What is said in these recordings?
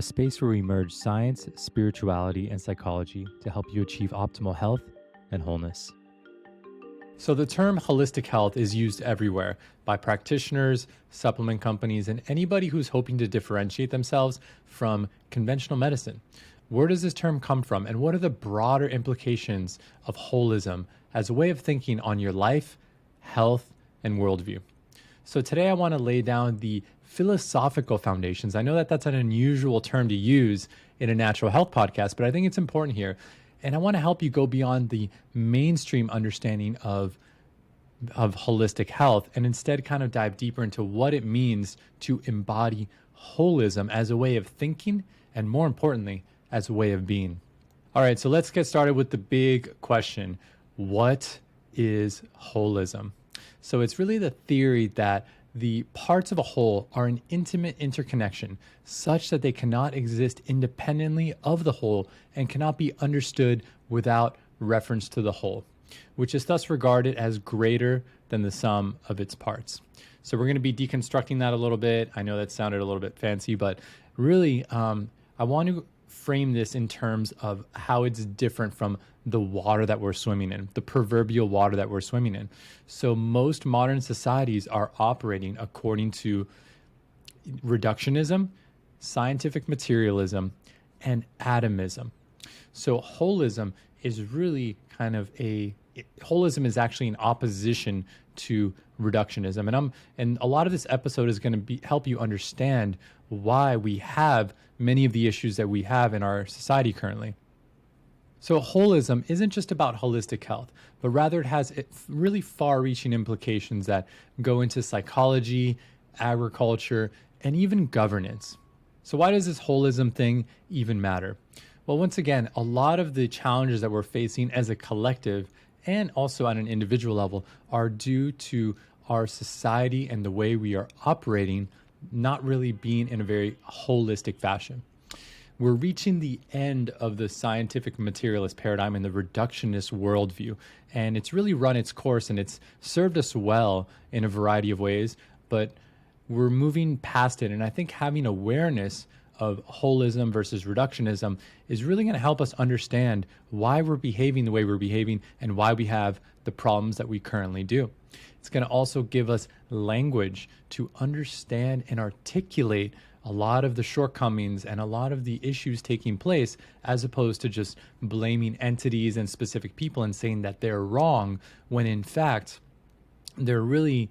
a space where we merge science, spirituality, and psychology to help you achieve optimal health and wholeness. So the term holistic health is used everywhere by practitioners, supplement companies, and anybody who's hoping to differentiate themselves from conventional medicine. Where does this term come from, and what are the broader implications of holism as a way of thinking on your life, health, and worldview? So today I want to lay down the philosophical foundations. I know that that's an unusual term to use in a natural health podcast, but I think it's important here. And I want to help you go beyond the mainstream understanding of holistic health and instead kind of dive deeper into what it means to embody holism as a way of thinking and, more importantly, as a way of being. All right, so let's get started with the big question. What is holism? So it's really the theory that the parts of a whole are in intimate interconnection such that they cannot exist independently of the whole and cannot be understood without reference to the whole, which is thus regarded as greater than the sum of its parts. So we're going to be deconstructing that a little bit. I know that sounded a little bit fancy, but really I want to frame this in terms of how it's different from the water that we're swimming in, the proverbial water that we're swimming in. So most modern societies are operating according to reductionism, scientific materialism, and atomism. So holism is really holism is actually in opposition to reductionism. And a lot of this episode is going to help you understand why we have many of the issues that we have in our society currently. So holism isn't just about holistic health, but rather it has really far-reaching implications that go into psychology, agriculture, and even governance. So why does this holism thing even matter? Well, once again, a lot of the challenges that we're facing as a collective and also at an individual level are due to our society and the way we are operating not really being in a very holistic fashion. We're reaching the end of the scientific materialist paradigm and the reductionist worldview, and it's really run its course and it's served us well in a variety of ways, but we're moving past it. And I think having awareness of holism versus reductionism is really going to help us understand why we're behaving the way we're behaving and why we have the problems that we currently do. It's going to also give us language to understand and articulate a lot of the shortcomings and a lot of the issues taking place, as opposed to just blaming entities and specific people and saying that they're wrong, when in fact, they're really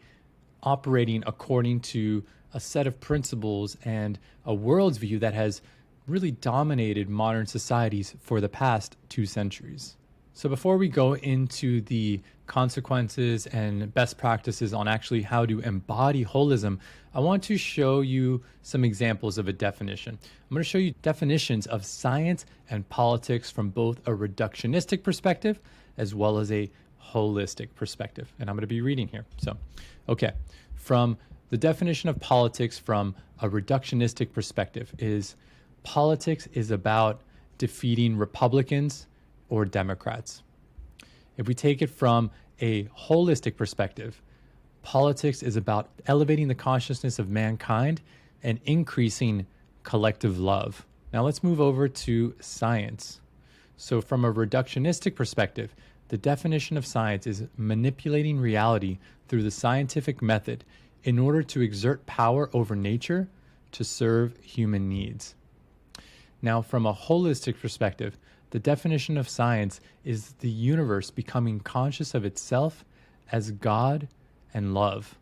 operating according to a set of principles and a worldview that has really dominated modern societies for the past 2 centuries. So before we go into the consequences and best practices on actually how to embody holism, I want to show you some examples of a definition. I'm going to show you definitions of science and politics from both a reductionistic perspective as well as a holistic perspective. And I'm going to be reading here. So, okay, from the definition of politics from a reductionistic perspective is politics is about defeating Republicans or Democrats. If we take it from a holistic perspective, politics is about elevating the consciousness of mankind and increasing collective love. Now let's move over to science. So from a reductionistic perspective, the definition of science is manipulating reality through the scientific method in order to exert power over nature to serve human needs. Now, from a holistic perspective, the definition of science is the universe becoming conscious of itself as God and love.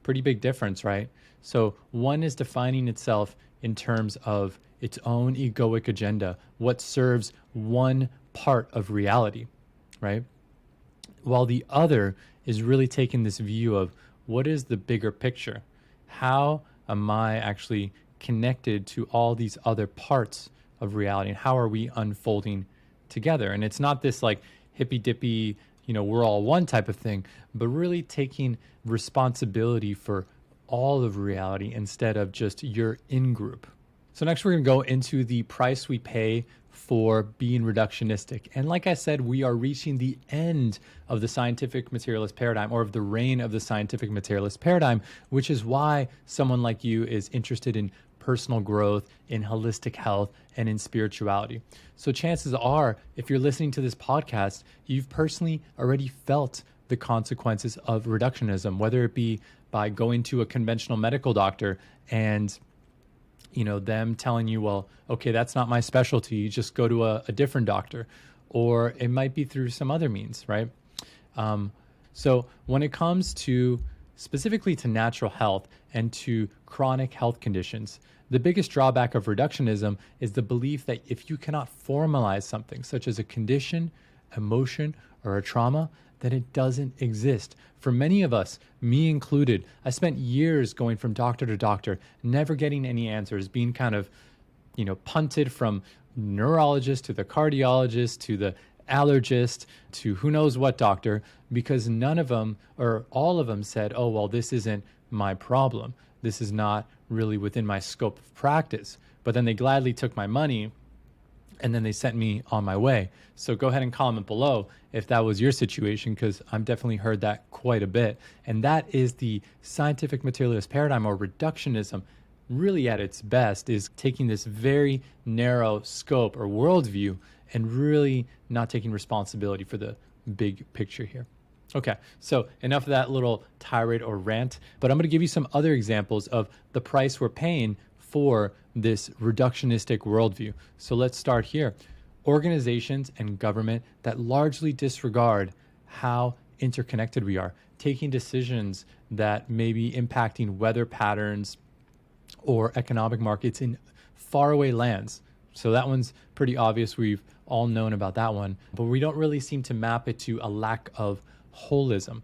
Pretty big difference, right? So one is defining itself in terms of its own egoic agenda, what serves one part of reality, right? While the other is really taking this view of what is the bigger picture? How am I actually connected to all these other parts of reality, and how are we unfolding together? And it's not this like hippy dippy, we're all one type of thing, but really taking responsibility for all of reality instead of just your in-group. So next we're going to go into the price we pay for being reductionistic. And like I said, we are reaching the end of the scientific materialist paradigm, or of the reign of the scientific materialist paradigm, which is why someone like you is interested in personal growth, in holistic health, and in spirituality. So chances are, if you're listening to this podcast, you've personally already felt the consequences of reductionism, whether it be by going to a conventional medical doctor and them telling you, well, okay, that's not my specialty, you just go to a different doctor. Or it might be through some other means, right? So when it comes to specifically to natural health and to chronic health conditions, the biggest drawback of reductionism is the belief that if you cannot formalize something, such as a condition, emotion, or a trauma, then it doesn't exist. For many of us, me included, I spent years going from doctor to doctor, never getting any answers, being kind of, punted from neurologist to the cardiologist to the allergist to who knows what doctor, because none of them or all of them said, oh, well, this isn't my problem. This is not really within my scope of practice. But then they gladly took my money and then they sent me on my way. So go ahead and comment below if that was your situation, because I've definitely heard that quite a bit. And that is the scientific materialist paradigm, or reductionism, really at its best, is taking this very narrow scope or worldview and really not taking responsibility for the big picture here. Okay, so enough of that little tirade or rant, but I'm going to give you some other examples of the price we're paying for this reductionistic worldview. So let's start here. Organizations and government that largely disregard how interconnected we are, taking decisions that may be impacting weather patterns or economic markets in faraway lands. So that one's pretty obvious. We've all known about that one, but we don't really seem to map it to a lack of holism.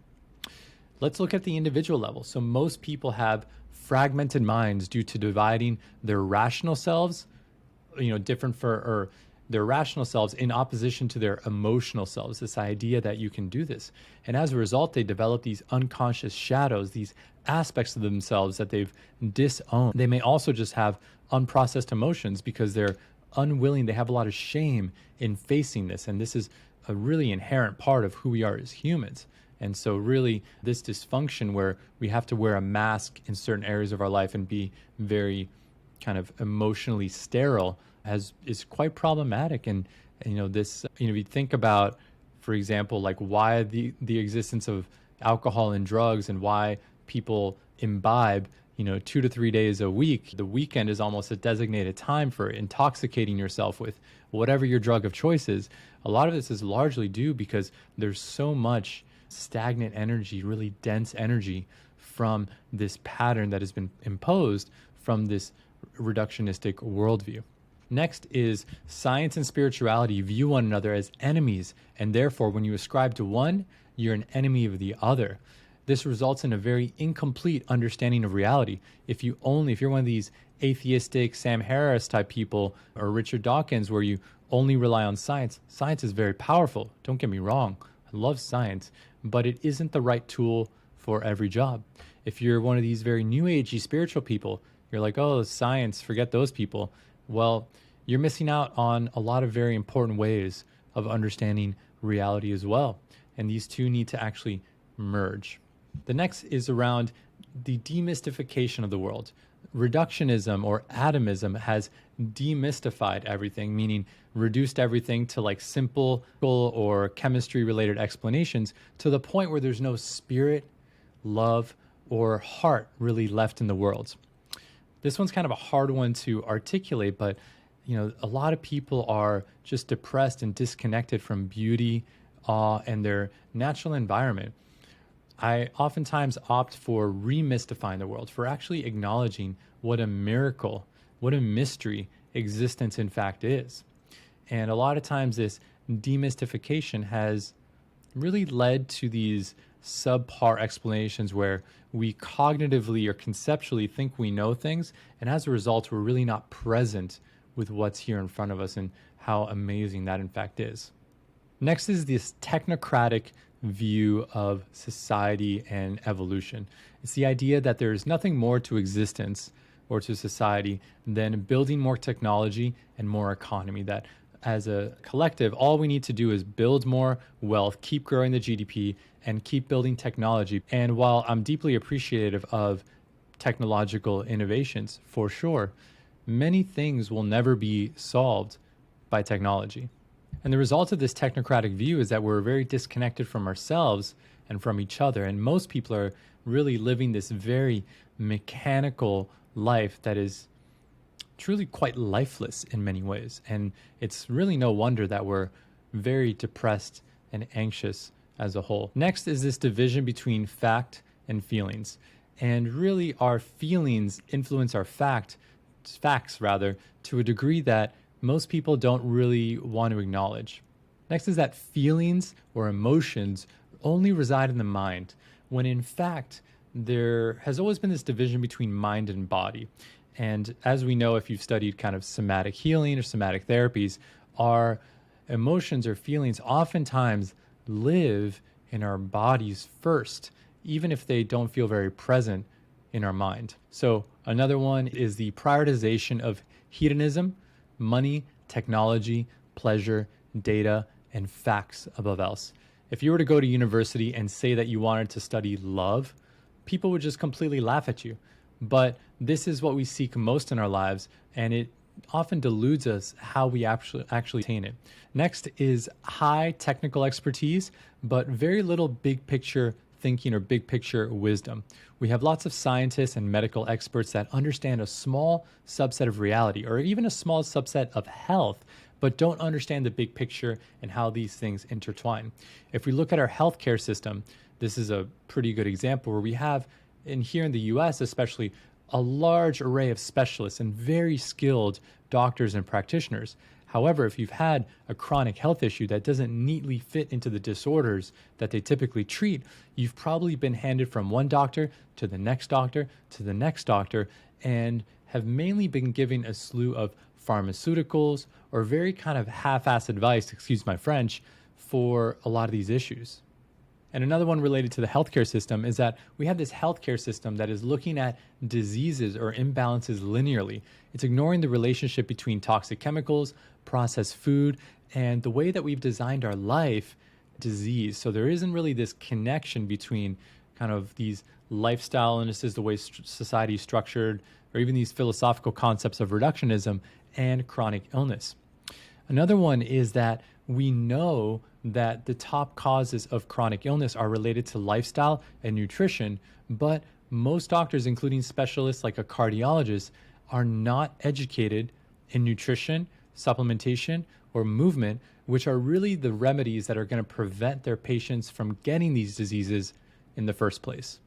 Let's look at the individual level. So most people have fragmented minds due to dividing their rational selves, their rational selves in opposition to their emotional selves, this idea that you can do this. And as a result, they develop these unconscious shadows, these aspects of themselves that they've disowned. They may also just have unprocessed emotions because they're unwilling. They have a lot of shame in facing this. And this is a really inherent part of who we are as humans. And so really this dysfunction where we have to wear a mask in certain areas of our life and be very kind of emotionally sterile is quite problematic. And if you think about, for example, like why the existence of alcohol and drugs and why people imbibe 2 to 3 days a week. The weekend is almost a designated time for intoxicating yourself with whatever your drug of choice is. A lot of this is largely due because there's so much stagnant energy, really dense energy from this pattern that has been imposed from this reductionistic worldview. Next is science and spirituality view one another as enemies, and therefore when you ascribe to one, you're an enemy of the other. This results in a very incomplete understanding of reality. If you're one of these atheistic Sam Harris type people or Richard Dawkins where you only rely on science, science is very powerful. Don't get me wrong. I love science, but it isn't the right tool for every job. If you're one of these very new agey spiritual people, you're like, oh, science, forget those people. Well, you're missing out on a lot of very important ways of understanding reality as well. And these two need to actually merge. The next is around the demystification of the world. Reductionism or atomism has demystified everything, meaning reduced everything to like simple or chemistry related explanations to the point where there's no spirit, love, or heart really left in the world. This one's kind of a hard one to articulate, but a lot of people are just depressed and disconnected from beauty, awe, and their natural environment. I oftentimes opt for remystifying the world, for actually acknowledging what a miracle, what a mystery existence in fact is. And a lot of times this demystification has really led to these subpar explanations where we cognitively or conceptually think we know things, and as a result, we're really not present with what's here in front of us and how amazing that in fact is. Next is this technocratic view of society and evolution. It's the idea that there's nothing more to existence or to society than building more technology and more economy, that as a collective, all we need to do is build more wealth, keep growing the GDP, and keep building technology. And while I'm deeply appreciative of technological innovations, for sure, many things will never be solved by technology. And the result of this technocratic view is that we're very disconnected from ourselves and from each other. And most people are really living this very mechanical life that is truly quite lifeless in many ways. And it's really no wonder that we're very depressed and anxious as a whole. Next is this division between fact and feelings. And really our feelings influence our facts to a degree that most people don't really want to acknowledge. Next is that feelings or emotions only reside in the mind, when in fact, there has always been this division between mind and body. And as we know, if you've studied kind of somatic healing or somatic therapies, our emotions or feelings oftentimes live in our bodies first, even if they don't feel very present in our mind. So another one is the prioritization of hedonism, money, technology, pleasure, data, and facts above else. If you were to go to university and say that you wanted to study love, people would just completely laugh at you. But this is what we seek most in our lives, and it often deludes us how we actually attain it. Next is high technical expertise, but very little big picture thinking or big picture wisdom. We have lots of scientists and medical experts that understand a small subset of reality or even a small subset of health, but don't understand the big picture and how these things intertwine. If we look at our healthcare system, this is a pretty good example where we have, here in the US especially, a large array of specialists and very skilled doctors and practitioners. However, if you've had a chronic health issue that doesn't neatly fit into the disorders that they typically treat, you've probably been handed from one doctor to the next doctor to the next doctor and have mainly been given a slew of pharmaceuticals or very kind of half-assed advice, excuse my French, for a lot of these issues. And another one related to the healthcare system is that we have this healthcare system that is looking at diseases or imbalances linearly. It's ignoring the relationship between toxic chemicals, processed food, and the way that we've designed our life, disease. So there isn't really this connection between kind of these lifestyle illnesses, the way society is structured, or even these philosophical concepts of reductionism and chronic illness. Another one is that we know that the top causes of chronic illness are related to lifestyle and nutrition, but most doctors, including specialists like a cardiologist, are not educated in nutrition, supplementation, or movement, which are really the remedies that are going to prevent their patients from getting these diseases in the first place.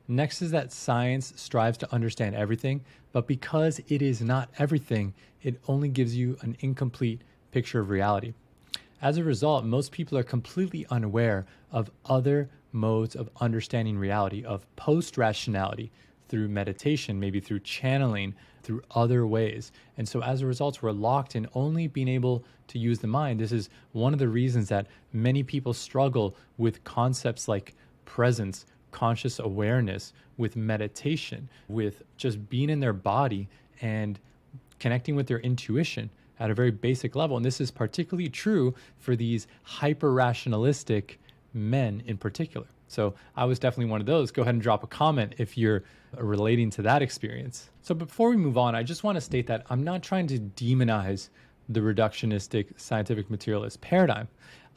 Next is that science strives to understand everything, but because it is not everything, it only gives you an incomplete picture of reality. As a result, most people are completely unaware of other modes of understanding reality, of post-rationality, through meditation, maybe through channeling, through other ways. And so as a result, we're locked in only being able to use the mind. This is one of the reasons that many people struggle with concepts like presence, conscious awareness, with meditation, with just being in their body and connecting with their intuition at a very basic level. And this is particularly true for these hyper-rationalistic men in particular. So I was definitely one of those. Go ahead and drop a comment if you're relating to that experience. So before we move on, I just want to state that I'm not trying to demonize the reductionistic scientific materialist paradigm.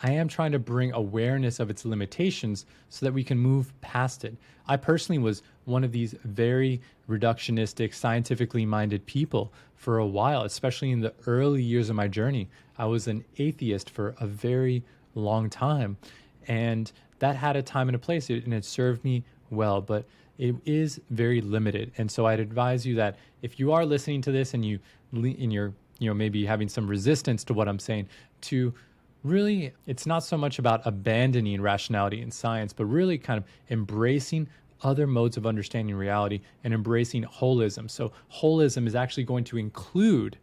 I am trying to bring awareness of its limitations so that we can move past it. I personally was one of these very reductionistic, scientifically minded people for a while, especially in the early years of my journey. I was an atheist for a very long time, and that had a time and a place, and it served me well, but it is very limited. And so I'd advise you that if you are listening to this and you're maybe having some resistance to what I'm saying, to really, it's not so much about abandoning rationality and science, but really kind of embracing other modes of understanding reality and embracing holism. So holism is actually going to include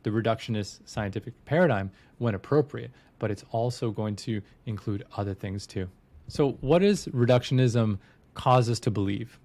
the reductionist scientific paradigm when appropriate, but it's also going to include other things too. So what does reductionism cause us to believe?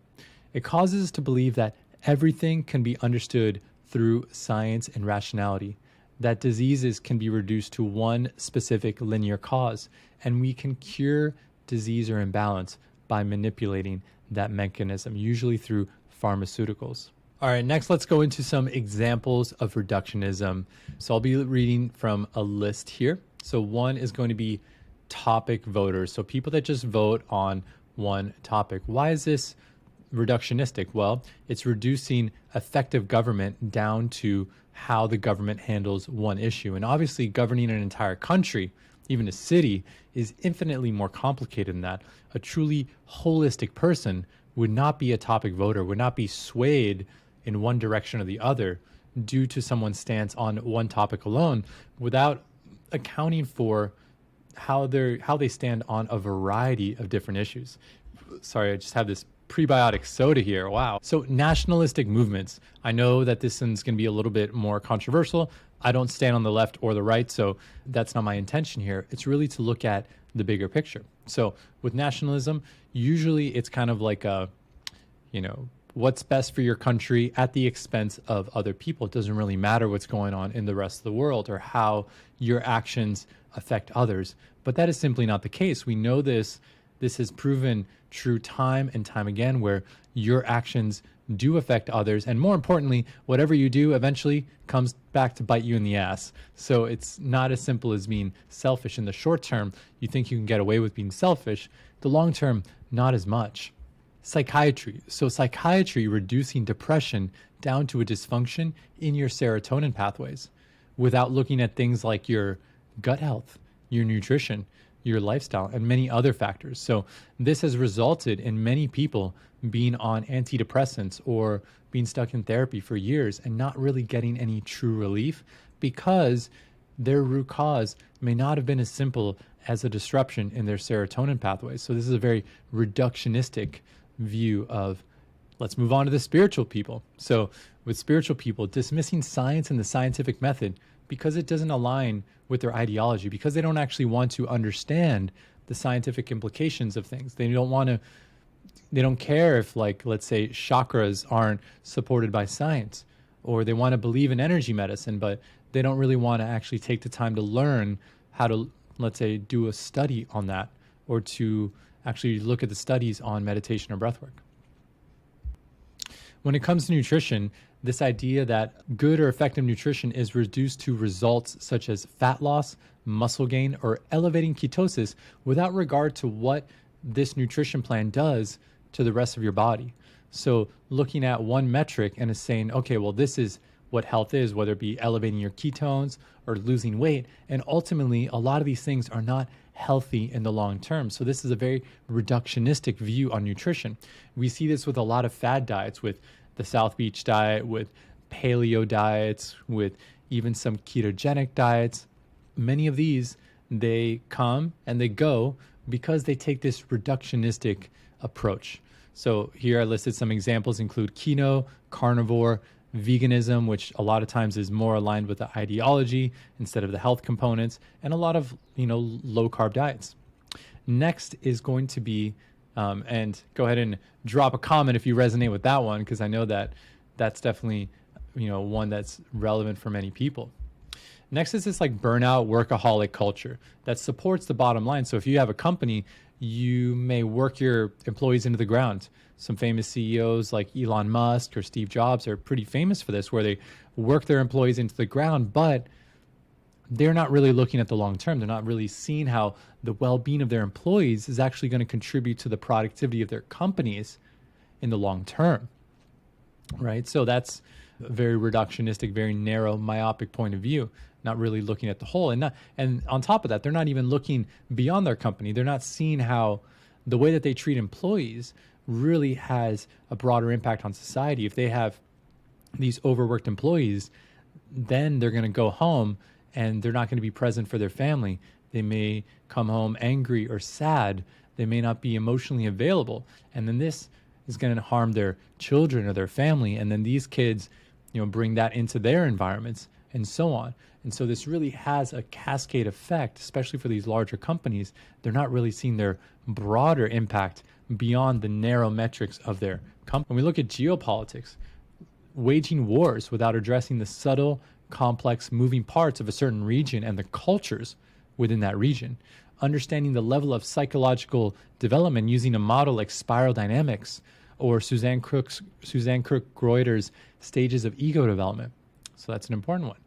It causes us to believe that everything can be understood through science and rationality, that diseases can be reduced to one specific linear cause, and we can cure disease or imbalance by manipulating that mechanism, usually through pharmaceuticals. All right, next let's go into some examples of reductionism. So I'll be reading from a list here. So one is going to be topic voters. So people that just vote on one topic. Why is this reductionistic? Well, it's reducing effective government down to how the government handles one issue. And obviously governing an entire country, even a city, is infinitely more complicated than that. A truly holistic person would not be a topic voter, would not be swayed in one direction or the other due to someone's stance on one topic alone without accounting for how they stand on a variety of different issues. Sorry, I just have this prebiotic soda here. Wow. So nationalistic movements. I know that this one's going to be a little bit more controversial. I don't stand on the left or the right, so that's not my intention here. It's really to look at the bigger picture. So with nationalism, usually it's kind of like a, what's best for your country at the expense of other people. It doesn't really matter what's going on in the rest of the world or how your actions affect others. But that is simply not the case. We know this. This has proven true time and time again, where your actions do affect others. And more importantly, whatever you do eventually comes back to bite you in the ass. So it's not as simple as being selfish. In the short term, you think you can get away with being selfish. The long term, not as much. Psychiatry. So psychiatry reducing depression down to a dysfunction in your serotonin pathways without looking at things like your gut health, your nutrition, your lifestyle, and many other factors. So this has resulted in many people being on antidepressants or being stuck in therapy for years and not really getting any true relief because their root cause may not have been as simple as a disruption in their serotonin pathways. So this is a very reductionistic view of, let's move on to the spiritual people. So with spiritual people, dismissing science and the scientific method because it doesn't align with their ideology, because they don't actually want to understand the scientific implications of things. They don't care if, like, let's say chakras aren't supported by science, or they want to believe in energy medicine, but they don't really want to actually take the time to learn how to, let's say, do a study on that, or to actually look at the studies on meditation or breathwork. When it comes to nutrition, this idea that good or effective nutrition is reduced to results such as fat loss, muscle gain, or elevating ketosis without regard to what this nutrition plan does to the rest of your body. So looking at one metric and is saying, okay, well, this is what health is, whether it be elevating your ketones or losing weight. And ultimately, a lot of these things are not healthy in the long term. So this is a very reductionistic view on nutrition. We see this with a lot of fad diets, with the South Beach diet, with paleo diets, with even some ketogenic diets. Many of these, they come and they go because they take this reductionistic approach. So here I listed some examples, include keto, carnivore, veganism, which a lot of times is more aligned with the ideology instead of the health components, and a lot of low carb diets. Next is going to be, and go ahead and drop a comment if you resonate with that one, because I know that that's definitely one that's relevant for many people. Next is this like burnout workaholic culture that supports the bottom line. So if you have a company, you may work your employees into the ground. Some famous CEOs like Elon Musk or Steve Jobs are pretty famous for this, where they work their employees into the ground, but they're not really looking at the long term. They're not really seeing how the well-being of their employees is actually going to contribute to the productivity of their companies in the long term, right? So that's a very reductionistic, very narrow, myopic point of view, not really looking at the whole. And on top of that, they're not even looking beyond their company. They're not seeing how the way that they treat employees really has a broader impact on society. If they have these overworked employees, then they're going to go home and they're not going to be present for their family. They may come home angry or sad. They may not be emotionally available. And then this is going to harm their children or their family. And then these kids, bring that into their environments and so on. And so this really has a cascade effect, especially for these larger companies. They're not really seeing their broader impact beyond the narrow metrics of their company. When we look at geopolitics, waging wars without addressing the subtle, complex, moving parts of a certain region and the cultures within that region, understanding the level of psychological development using a model like spiral dynamics, or Suzanne Crook-Greuter's stages of ego development. So that's an important one.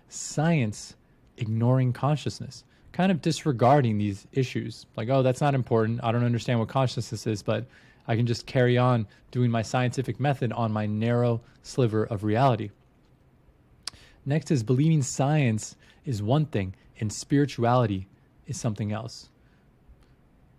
Science ignoring consciousness, kind of disregarding these issues. Like, oh, that's not important. I don't understand what consciousness is, but I can just carry on doing my scientific method on my narrow sliver of reality. Next is believing science is one thing and spirituality is something else.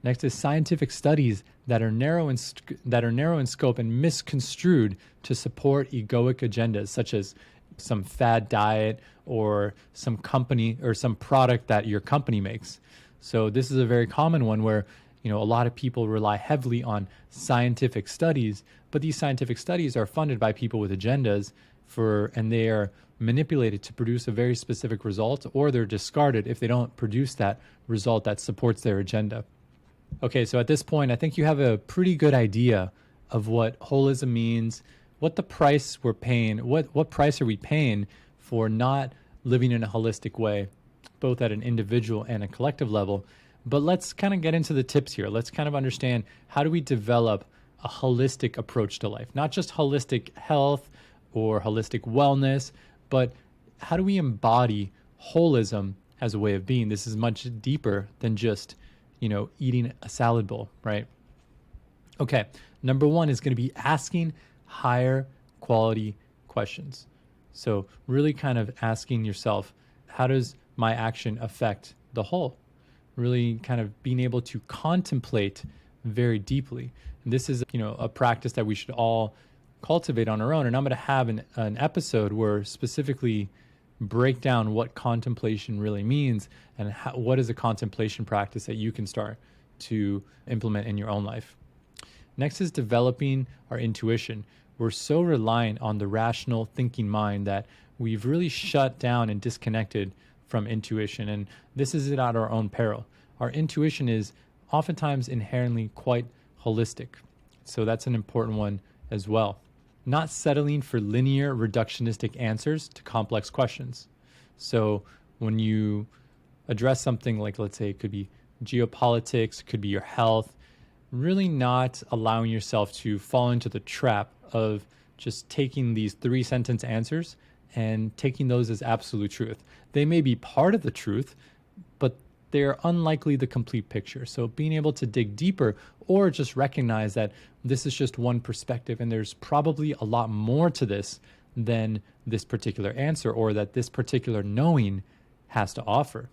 Next is scientific studies that are narrow in scope and misconstrued to support egoic agendas, such as some fad diet or some company or some product that your company makes. So this is a very common one where, a lot of people rely heavily on scientific studies, but these scientific studies are funded by people with agendas and they are manipulated to produce a very specific result, or they're discarded if they don't produce that result that supports their agenda. Okay, so at this point, I think you have a pretty good idea of what holism means, what the price we're paying, what price are we paying for not living in a holistic way, both at an individual and a collective level. But let's kind of get into the tips here. Let's kind of understand, how do we develop a holistic approach to life? Not just holistic health or holistic wellness, but how do we embody holism as a way of being? This is much deeper than just, eating a salad bowl, right? Okay, number one is going to be asking higher quality questions. So really kind of asking yourself, how does my action affect the whole? Really kind of being able to contemplate very deeply. And this is, a practice that we should all cultivate on our own. And I'm going to have an episode where specifically break down what contemplation really means and what is a contemplation practice that you can start to implement in your own life. Next is developing our intuition. We're so reliant on the rational thinking mind that we've really shut down and disconnected from intuition. And this is at our own peril. Our intuition is oftentimes inherently quite holistic. So that's an important one as well. Not settling for linear reductionistic answers to complex questions. So when you address something like, let's say it could be geopolitics, it could be your health, really not allowing yourself to fall into the trap of just taking these 3-sentence answers and taking those as absolute truth. They may be part of the truth, but they're unlikely the complete picture. So being able to dig deeper, or just recognize that this is just one perspective and there's probably a lot more to this than this particular answer, or that this particular knowing has to offer.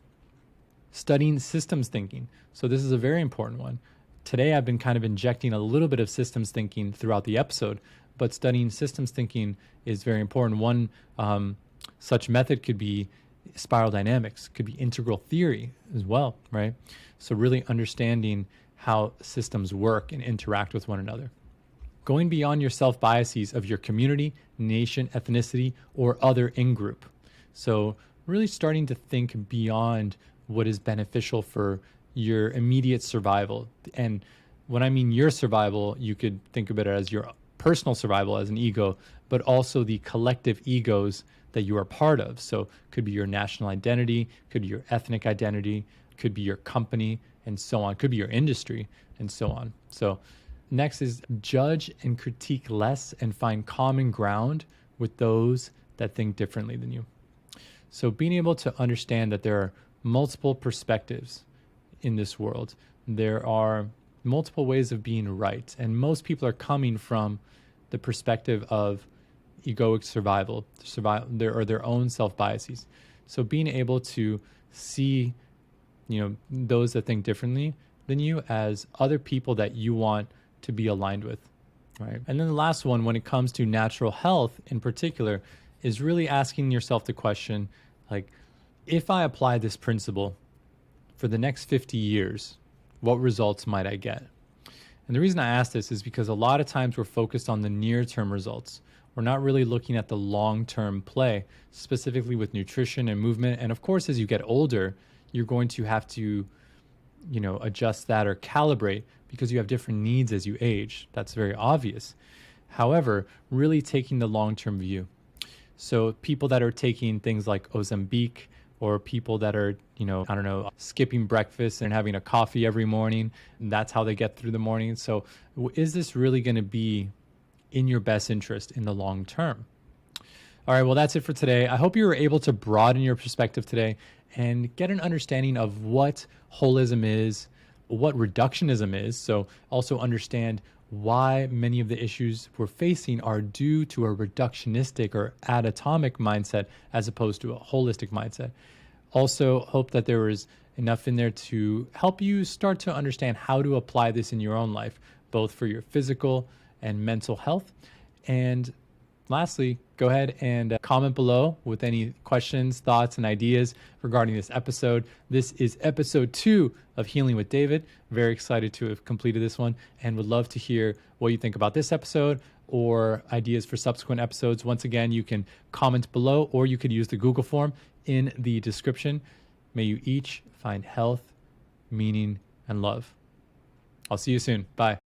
Studying systems thinking. So this is a very important one. Today I've been kind of injecting a little bit of systems thinking throughout the episode, but studying systems thinking is very important. One such method could be spiral dynamics, could be integral theory as well, right? So really understanding how systems work and interact with one another. Going beyond your self-biases of your community, nation, ethnicity, or other in-group. So really starting to think beyond what is beneficial for your immediate survival. And when I mean your survival, you could think of it as your personal survival as an ego, but also the collective egos that you are part of. So could be your national identity, could be your ethnic identity, could be your company, and so on. Could be your industry, and so on. So next is judge and critique less and find common ground with those that think differently than you. So being able to understand that there are multiple perspectives in this world. There are multiple ways of being right. And most people are coming from the perspective of egoic survival, their own self-biases. So being able to see, those that think differently than you as other people that you want to be aligned with, right? And then the last one, when it comes to natural health in particular, is really asking yourself the question, like, if I apply this principle for the next 50 years, what results might I get? And the reason I ask this is because a lot of times we're focused on the near-term results. We're not really looking at the long-term play, specifically with nutrition and movement. And of course, as you get older, you're going to have to, adjust that or calibrate because you have different needs as you age. That's very obvious. However, really taking the long-term view. So people that are taking things like Ozempic or people that are, I don't know, skipping breakfast and having a coffee every morning. And that's how they get through the morning. So is this really going to be in your best interest in the long term? All right, well, that's it for today. I hope you were able to broaden your perspective today and get an understanding of what holism is, what reductionism is. So also understand why many of the issues we're facing are due to a reductionistic or atomic mindset as opposed to a holistic mindset. Also, hope that there was enough in there to help you start to understand how to apply this in your own life, both for your physical and mental health. And lastly, go ahead and comment below with any questions, thoughts, and ideas regarding this episode. This is episode 2 of Healing with David. Very excited to have completed this one and would love to hear what you think about this episode or ideas for subsequent episodes. Once again, you can comment below or you could use the Google form in the description. May you each find health, meaning, and love. I'll see you soon. Bye.